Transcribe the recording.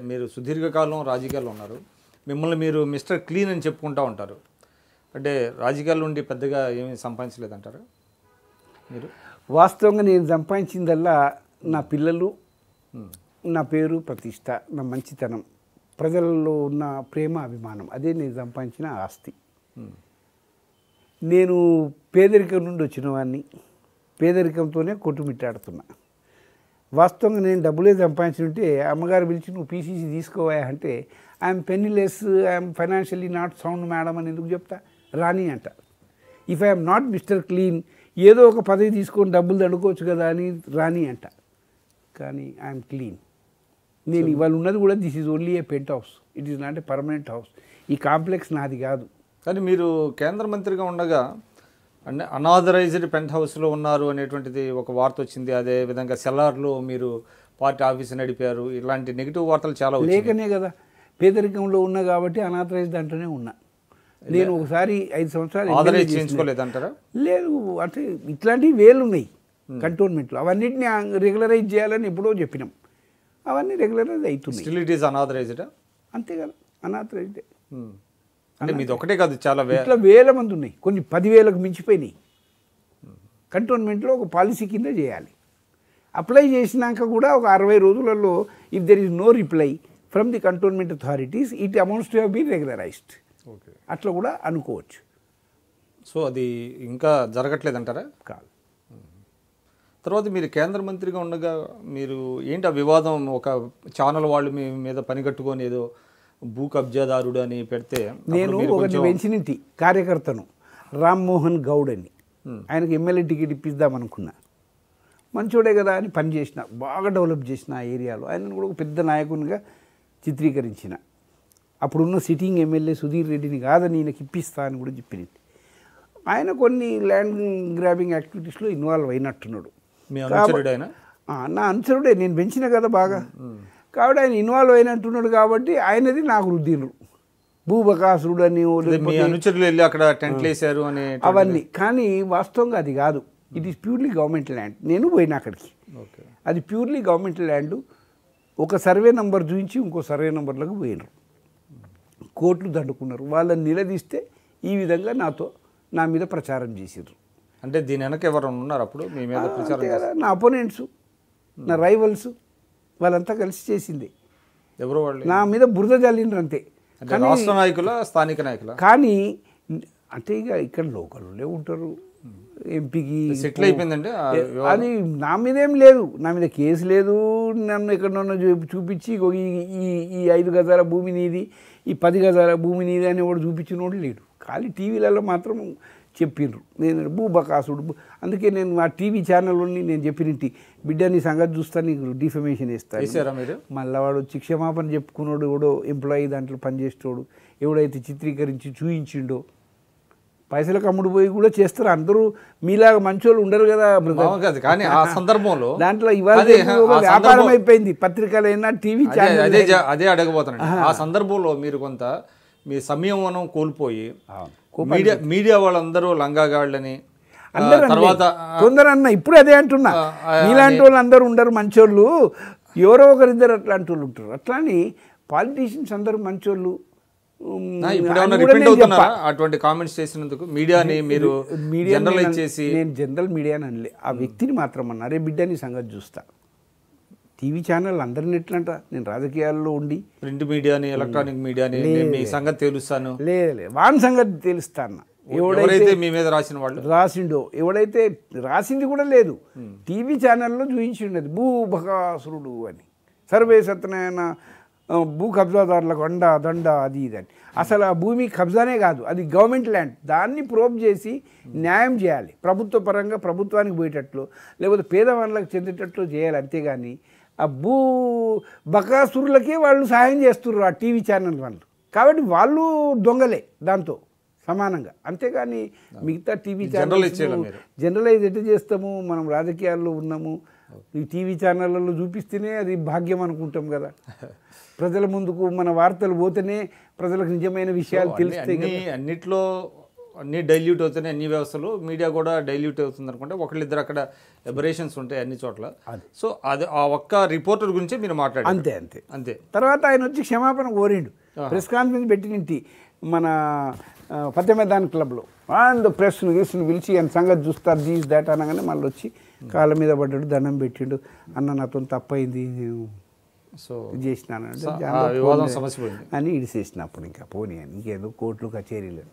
మీరు సుదీర్ఘకాలం రాజకీయాల్లో ఉన్నారు. మిమ్మల్ని మీరు మిస్టర్ క్లీన్ అని చెప్పుకుంటూ ఉంటారు. అంటే రాజకీయాల నుండి పెద్దగా ఏమీ సంపాదించలేదంటారు మీరు? వాస్తవంగా నేను సంపాదించిందల్లా నా పిల్లలు, నా పేరు ప్రతిష్ట, నా మంచితనం, ప్రజలలో ఉన్న ప్రేమ అభిమానం, అదే నేను సంపాదించిన ఆస్తి. నేను పేదరికం నుండి వచ్చిన వాడిని, పేదరికంతోనే కొట్టుమిట్టాడుతున్నా. వాస్తవంగా నేను డబ్బులే సంపాదించుంటే అమ్మగారు పిలిచి నువ్వు పీసీసీ తీసుకోవా అంటే I'm penniless, I'm financially not sound madam అని ఎందుకు చెప్తా? రాని అంట. If I'm not mister clean, ఏదో ఒక పదవి తీసుకొని డబ్బులు తడుకోవచ్చు కదా అని రాని అంట. కానీ ఐఎమ్ క్లీన్. నేను ఇవాళ ఉన్నది కూడా this is only a penthouse, it is not a permanent house. ఈ కాంప్లెక్స్ నాది కాదు. కానీ మీరు కేంద్ర మంత్రిగా ఉండగా అంటే అనాథరైజ్డ్ పెంట్ హౌస్లో ఉన్నారు అనేటువంటిది ఒక వార్త వచ్చింది. అదే విధంగా సెల్లార్లో మీరు పార్టీ ఆఫీస్ నడిపారు. ఇలాంటి నెగిటివ్ వార్తలు చాలా లేకనే కదా పేదరికంలో ఉన్నా కాబట్టి అనాథరైజ్డ్ అంటూనే ఉన్నా. నేను ఒకసారి 5 సంవత్సరాలు చేయించుకోలేదంటారా? లేదు, అంటే ఇట్లాంటివి వేలు ఉన్నాయి కంటోన్మెంట్లో. అవన్నిటిని రెగ్యులరైజ్ చేయాలని ఎప్పుడో చెప్పినాం. అవన్నీ రెగ్యులరైజ్ అవుతున్నాయి. అంతే కదా, అనాథరైజ్డే. అంటే మీది ఒకటే కాదు, చాలా ఇట్లా వేల మంది ఉన్నాయి. కొన్ని 10,000కు మించిపోయినాయి. కంటోన్మెంట్లో ఒక పాలసీ కింద చేయాలి. అప్లై చేసినాక కూడా ఒక 60 రోజులలో if there is no reply from the cantonment authorities it amounts to have been regularised. అట్లా కూడా అనుకోవచ్చు. సో అది ఇంకా జరగట్లేదంటారా? కాదు. తర్వాత మీరు కేంద్ర మంత్రిగా ఉండగా మీరు ఏంటి ఆ వివాదం, ఒక ఛానల్ వాళ్ళు మీ మీద పనిగట్టుకొని ఏదో భూ కబ్జాదారుడు అని పెడితే, నేను ఒకటి వెంచినింటి కార్యకర్తను రామ్మోహన్ గౌడ్ అని, ఆయనకు ఎమ్మెల్యే టికెట్ ఇప్పిద్దాం అనుకున్నా. మంచోడే కదా అని పని చేసిన, బాగా డెవలప్ చేసిన ఆ ఏరియాలో. ఆయనను కూడా ఒక పెద్ద నాయకునిగా చిత్రీకరించిన. అప్పుడున్న సిట్టింగ్ ఎమ్మెల్యే సుధీర్ రెడ్డిని కాదని ఈయనకి ఇప్పిస్తా అని కూడా చెప్పింది. ఆయన కొన్ని ల్యాండ్ గ్రాబింగ్ యాక్టివిటీస్లో ఇన్వాల్వ్ అయినట్టున్నాడు. నా అనుచరుడే, నేను పెంచిన కదా బాగా. కాబట్టి ఆయన ఇన్వాల్వ్ అయినట్టున్నాడు కాబట్టి ఆయనది నాకు రుద్దిండ్రు. భూబకాసురుడు అని అవన్నీ. కానీ వాస్తవంగా అది కాదు. It is purely government land. నేను పోయినా అక్కడికి. అది ప్యూర్లీ గవర్నమెంట్ ల్యాండ్. ఒక సర్వే నెంబర్ చూపించి ఇంకో సర్వే నెంబర్లకు పోయినారు. కోర్టులు దండుకున్నారు. వాళ్ళని నిలదీస్తే ఈ విధంగా నా మీద ప్రచారం చేసారు. అంటే దీని వెనక ఎవరు ఉన్నారు అప్పుడు మీ మీద ప్రచారం? కదా, నా అపోనెంట్స్, నా రైవల్స్, వాళ్ళంతా కలిసి చేసింది. ఎవరు వాళ్ళు? నా మీద బురద జల్లిండ్రు అంతే. రాష్ట్ర నాయకుల, స్థానిక నాయకుల? కానీ అంటే ఇక ఇక్కడ లోకల్లో ఉంటారు. ఎంపీకి సెటిల్ అయిపోయిందంటే అది నా మీద ఏం లేదు. నా మీద కేసు లేదు. నన్ను ఎక్కడన్నా చూపించి ఈ 5 గజాల భూమి నీది, ఈ 10 గజాల భూమి నీది అని వాడు చూపించినోడు లేడు. ఖాళీ టీవీలలో మాత్రం చెప్పిండ్రు నేను భూబకాసుడు. అందుకే నేను ఆ టీవీ ఛానల్లోని నేను చెప్పినట్టు బిడ్డ నీ సంగతి చూస్తా, నీకు డిఫమేషన్ ఇస్తాను. మళ్ళీ వాడు వచ్చి క్షమాపణ చెప్పుకున్నాడు. ఎవడో ఎంప్లాయీ దాంట్లో పనిచేసేటోడు ఎవడైతే చిత్రీకరించి చూయించిండో, పైసలకు అమ్ముడు పోయి కూడా చేస్తారు. అందరూ మీలాగా మంచోళ్ళు ఉండరు కదా. కానీ ఆ సందర్భంలో దాంట్లో ఇవాళ వ్యాపారం అయిపోయింది. పత్రికలైనా టీవీ ఛానల్. అదే అడగబోతున్నాను. ఆ సందర్భంలో మీరు కొంత మీ సంయమనం కోల్పోయి మీడియా వాళ్ళందరూ లంగాగాళ్ళని తర్వాత కొందరన్నా ఇప్పుడు అదే అంటున్నా, మీలాంటి వాళ్ళు అందరూ ఉండరు మంచోళ్ళు, ఎవరో ఒకరిద్దరు అట్లాంటి వాళ్ళు ఉంటారు. అట్లా అని పాలిటీషియన్స్ అందరూ మంచోళ్ళు. అటువంటి కామెంట్స్ చేసినందుకు మీడియాని మీరు జనరలైజ్ చేసి, నేను జనరల్ మీడియాని అనలే, ఆ వ్యక్తిని మాత్రం అన్నా. అరే బిడ్డ నీ సంగతి చూస్తా. టీవీ ఛానల్ అందరిని ఎట్లంట, నేను రాజకీయాల్లో ఉండి ప్రింట్ మీడియాని, ఎలక్ట్రానిక్ మీడియాని మీ సంగతి తెలుస్తాను. లేదు, వాని సంగతి తెలుస్తా అన్న. ఎవరైతే మీ మీద రాసిన వాళ్ళు రాసిండో, ఎవడైతే రాసింది కూడా లేదు, టీవీ ఛానల్లో చూపించిండేది భూబకాసురుడు అని, సర్వే సత్యనారాయణ భూ కబ్జాదారులకు దండ అది ఇది అని. అసలు ఆ భూమి కబ్జానే కాదు, అది గవర్నమెంట్ ల్యాండ్. దాన్ని ప్రోబ్ చేసి న్యాయం చేయాలి, ప్రభుత్వ పరంగా ప్రభుత్వానికి పోయేటట్లు, లేకపోతే పేదవాళ్ళకి చెందేటట్లు చేయాలి. అంతేగాని ఆ భూ బకాసురులకే వాళ్ళు సహాయం చేస్తున్నారు ఆ టీవీ ఛానల్ వాళ్ళు. కాబట్టి వాళ్ళు దొంగలే దాంతో సమానంగా. అంతేగాని మిగతా టీవీ ఛానల్ జనరలైజ్ ఎట్లా చేస్తాము? మనం రాజకీయాల్లో ఉన్నాము, ఈ టీవీ ఛానళ్ళలో చూపిస్తేనే అది భాగ్యం అనుకుంటాం కదా. ప్రజల ముందుకు మన వార్తలు పోతేనే ప్రజలకు నిజమైన విషయాలు తెలుస్తాయి. అన్నిట్లో అన్నీ డైల్యూట్ అవుతున్నాయి అన్ని వ్యవస్థలు, మీడియా కూడా డైల్యూట్ అవుతుంది అనుకుంటే ఒకళ్ళిద్దరు అక్కడ ఎబరేషన్స్ ఉంటాయి అన్ని చోట్ల. సో అది ఆ ఒక్క రిపోర్టర్ గురించి మీరు మాట్లాడారు. అంతే అంతే అంతే. తర్వాత ఆయన వచ్చి క్షమాపణ కోరిండు, ప్రెస్ కాన్ఫరెన్స్ పెట్టినింటి మన ఫతేమేదాన్ క్లబ్లో. అండ్ ప్రెస్ను పిలిచి ఆయన సంగతి చూస్తారు దీస్ దాట్ అనగానే మళ్ళీ వచ్చి కాళ్ళ మీద పడ్డాడు, దండం పెట్టిండు, అన్న నాతో తప్పైంది, సో చేసినాను వివాదం సమస్య పోయింది అని ఇడిసేసినప్పుడు ఇంకా పోనీ అని ఇంకేదో కోర్టులు కచేరీలు.